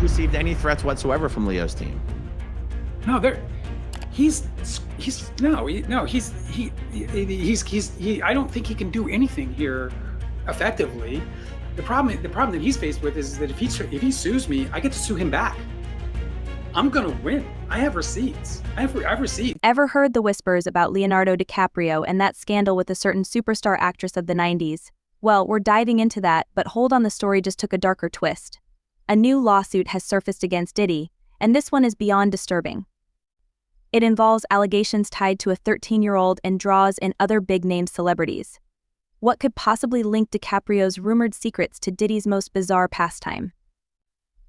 received any threats whatsoever from Leo's team. No, I don't think he can do anything here effectively. The problem that he's faced with is that if he sues me, I get to sue him back. I'm gonna win. I have receipts. I've receipts. Ever heard the whispers about Leonardo DiCaprio and that scandal with a certain superstar actress of the 90s? Well, we're diving into that, but hold on, the story just took a darker twist. A new lawsuit has surfaced against Diddy, and this one is beyond disturbing. It involves allegations tied to a 13-year-old and draws in other big-name celebrities. What could possibly link DiCaprio's rumored secrets to Diddy's most bizarre pastime?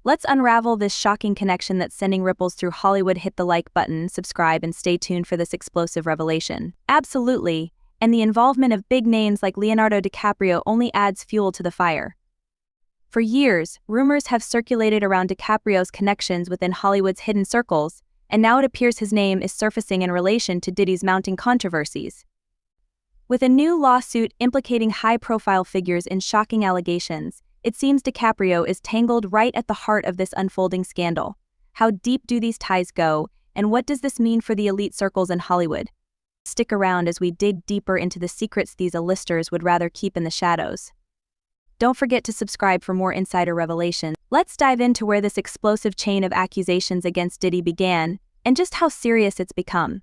Let's unravel this shocking connection that's sending ripples through Hollywood. Hit the like button, subscribe, and stay tuned for this explosive revelation. Absolutely, and the involvement of big names like Leonardo DiCaprio only adds fuel to the fire. For years, rumors have circulated around DiCaprio's connections within Hollywood's hidden circles, and now it appears his name is surfacing in relation to Diddy's mounting controversies. With a new lawsuit implicating high-profile figures in shocking allegations, it seems DiCaprio is tangled right at the heart of this unfolding scandal. How deep do these ties go, and what does this mean for the elite circles in Hollywood? Stick around as we dig deeper into the secrets these A-listers would rather keep in the shadows. Don't forget to subscribe for more insider revelation. Let's dive into where this explosive chain of accusations against Diddy began, and just how serious it's become.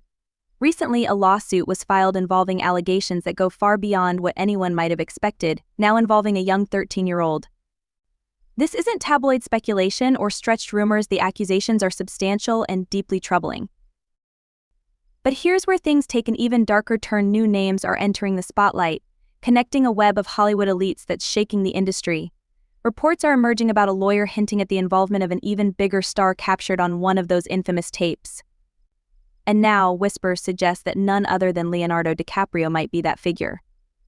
Recently, a lawsuit was filed involving allegations that go far beyond what anyone might have expected, now involving a young 13-year-old. This isn't tabloid speculation or stretched rumors. The accusations are substantial and deeply troubling. But here's where things take an even darker turn. New names are entering the spotlight, connecting a web of Hollywood elites that's shaking the industry. Reports are emerging about a lawyer hinting at the involvement of an even bigger star captured on one of those infamous tapes. And now, whispers suggest that none other than Leonardo DiCaprio might be that figure.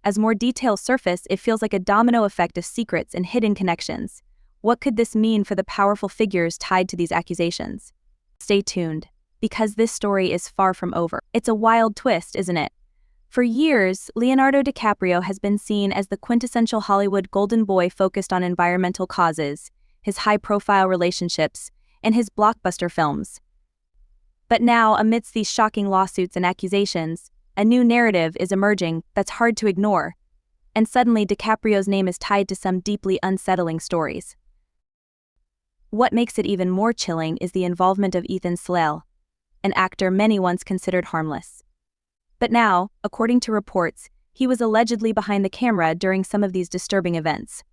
As more details surface, it feels like a domino effect of secrets and hidden connections. What could this mean for the powerful figures tied to these accusations? Stay tuned, because this story is far from over. It's a wild twist, isn't it? For years, Leonardo DiCaprio has been seen as the quintessential Hollywood golden boy focused on environmental causes, his high-profile relationships, and his blockbuster films. But now, amidst these shocking lawsuits and accusations, a new narrative is emerging that's hard to ignore, and suddenly DiCaprio's name is tied to some deeply unsettling stories. What makes it even more chilling is the involvement of Ethan Slale, an actor many once considered harmless. But now, according to reports, he was allegedly behind the camera during some of these disturbing events.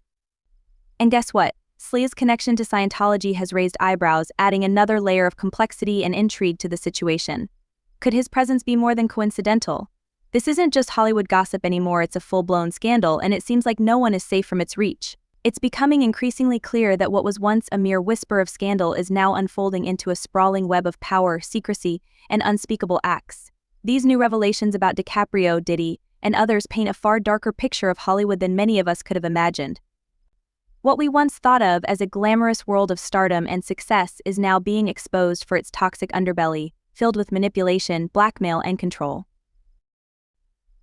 And guess what? Slale's connection to Scientology has raised eyebrows, adding another layer of complexity and intrigue to the situation. Could his presence be more than coincidental? This isn't just Hollywood gossip anymore, it's a full-blown scandal, and it seems like no one is safe from its reach. It's becoming increasingly clear that what was once a mere whisper of scandal is now unfolding into a sprawling web of power, secrecy, and unspeakable acts. These new revelations about DiCaprio, Diddy, and others paint a far darker picture of Hollywood than many of us could have imagined. What we once thought of as a glamorous world of stardom and success is now being exposed for its toxic underbelly, filled with manipulation, blackmail, and control.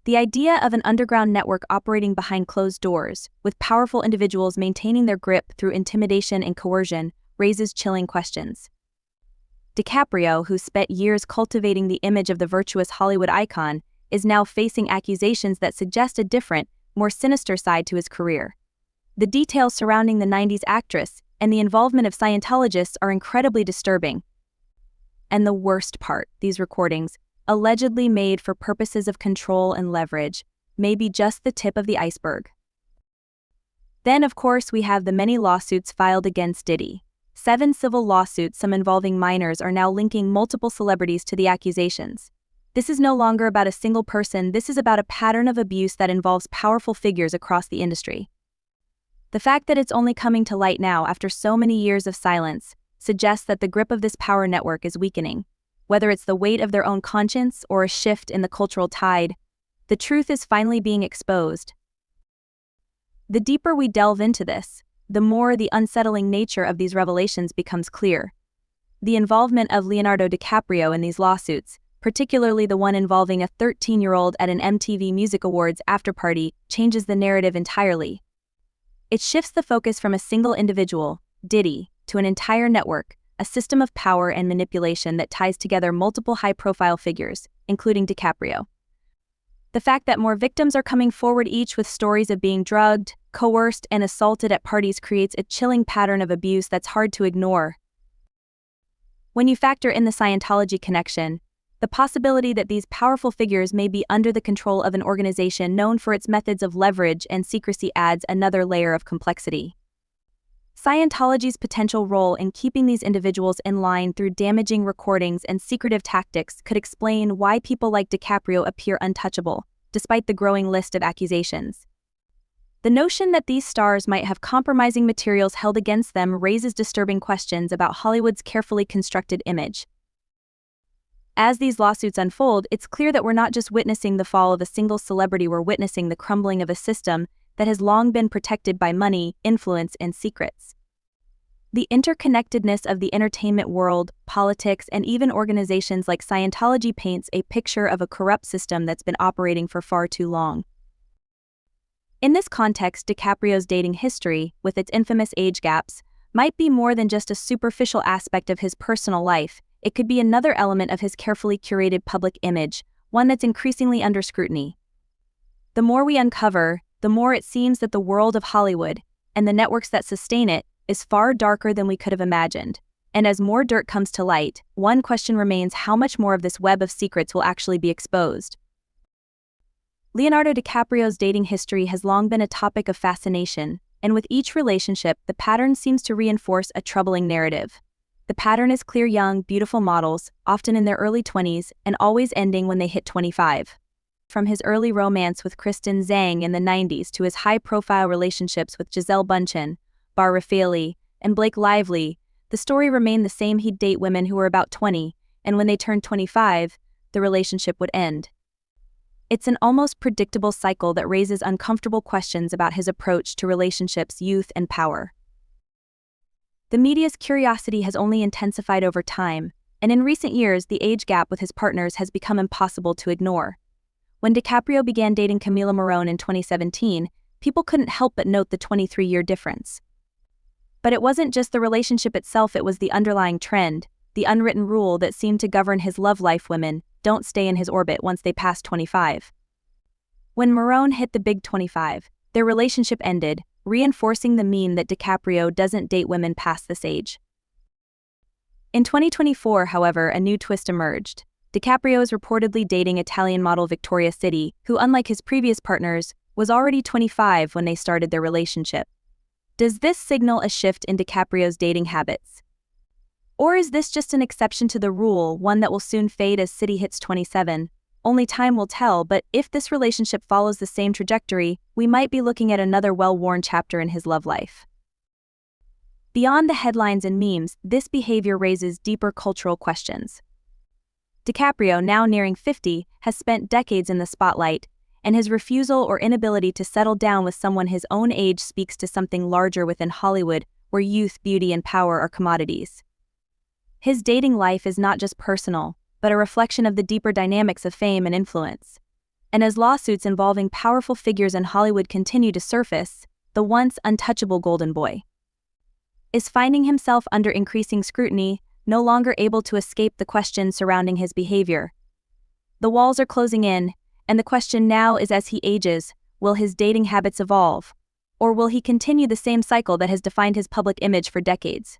The idea of an underground network operating behind closed doors, with powerful individuals maintaining their grip through intimidation and coercion, raises chilling questions. DiCaprio, who spent years cultivating the image of the virtuous Hollywood icon, is now facing accusations that suggest a different, more sinister side to his career. The details surrounding the 90s actress and the involvement of Scientologists are incredibly disturbing. And the worst part, these recordings, allegedly made for purposes of control and leverage, may be just the tip of the iceberg. Then, of course, we have the many lawsuits filed against Diddy. 7 civil lawsuits, some involving minors, are now linking multiple celebrities to the accusations. This is no longer about a single person, this is about a pattern of abuse that involves powerful figures across the industry. The fact that it's only coming to light now after so many years of silence suggests that the grip of this power network is weakening. Whether it's the weight of their own conscience or a shift in the cultural tide, the truth is finally being exposed. The deeper we delve into this, the more the unsettling nature of these revelations becomes clear. The involvement of Leonardo DiCaprio in these lawsuits, particularly the one involving a 13-year-old at an MTV Music Awards afterparty, changes the narrative entirely. It shifts the focus from a single individual, Diddy, to an entire network, a system of power and manipulation that ties together multiple high-profile figures, including DiCaprio. The fact that more victims are coming forward, each with stories of being drugged, coerced, and assaulted at parties, creates a chilling pattern of abuse that's hard to ignore. When you factor in the Scientology connection, the possibility that these powerful figures may be under the control of an organization known for its methods of leverage and secrecy adds another layer of complexity. Scientology's potential role in keeping these individuals in line through damaging recordings and secretive tactics could explain why people like DiCaprio appear untouchable, despite the growing list of accusations. The notion that these stars might have compromising materials held against them raises disturbing questions about Hollywood's carefully constructed image. As these lawsuits unfold, it's clear that we're not just witnessing the fall of a single celebrity, we're witnessing the crumbling of a system that has long been protected by money, influence, and secrets. The interconnectedness of the entertainment world, politics, and even organizations like Scientology paints a picture of a corrupt system that's been operating for far too long. In this context, DiCaprio's dating history, with its infamous age gaps, might be more than just a superficial aspect of his personal life. It could be another element of his carefully curated public image, one that's increasingly under scrutiny. The more we uncover, the more it seems that the world of Hollywood, and the networks that sustain it, is far darker than we could have imagined. And as more dirt comes to light, one question remains: how much more of this web of secrets will actually be exposed? Leonardo DiCaprio's dating history has long been a topic of fascination, and with each relationship, the pattern seems to reinforce a troubling narrative. The pattern is clear: young, beautiful models, often in their early 20s, and always ending when they hit 25. From his early romance with Kristen Zhang in the 90s to his high-profile relationships with Gisele Bündchen, Bar Refaeli, and Blake Lively, the story remained the same: he'd date women who were about 20, and when they turned 25, the relationship would end. It's an almost predictable cycle that raises uncomfortable questions about his approach to relationships, youth, and power. The media's curiosity has only intensified over time, and in recent years, the age gap with his partners has become impossible to ignore. When DiCaprio began dating Camila Morrone in 2017, people couldn't help but note the 23-year difference. But it wasn't just the relationship itself, it was the underlying trend, the unwritten rule that seemed to govern his love life: women don't stay in his orbit once they pass 25. When Morrone hit the big 25, their relationship ended, reinforcing the meme that DiCaprio doesn't date women past this age. In 2024, however, a new twist emerged. DiCaprio is reportedly dating Italian model Victoria City, who, unlike his previous partners, was already 25 when they started their relationship. Does this signal a shift in DiCaprio's dating habits? Or is this just an exception to the rule, one that will soon fade as City hits 27? Only time will tell, but if this relationship follows the same trajectory, we might be looking at another well-worn chapter in his love life. Beyond the headlines and memes, this behavior raises deeper cultural questions. DiCaprio, now nearing 50, has spent decades in the spotlight, and his refusal or inability to settle down with someone his own age speaks to something larger within Hollywood, where youth, beauty, and power are commodities. His dating life is not just personal, but a reflection of the deeper dynamics of fame and influence. And as lawsuits involving powerful figures in Hollywood continue to surface, the once untouchable golden boy is finding himself under increasing scrutiny, no longer able to escape the questions surrounding his behavior. The walls are closing in, and the question now is, as he ages, will his dating habits evolve? Or will he continue the same cycle that has defined his public image for decades?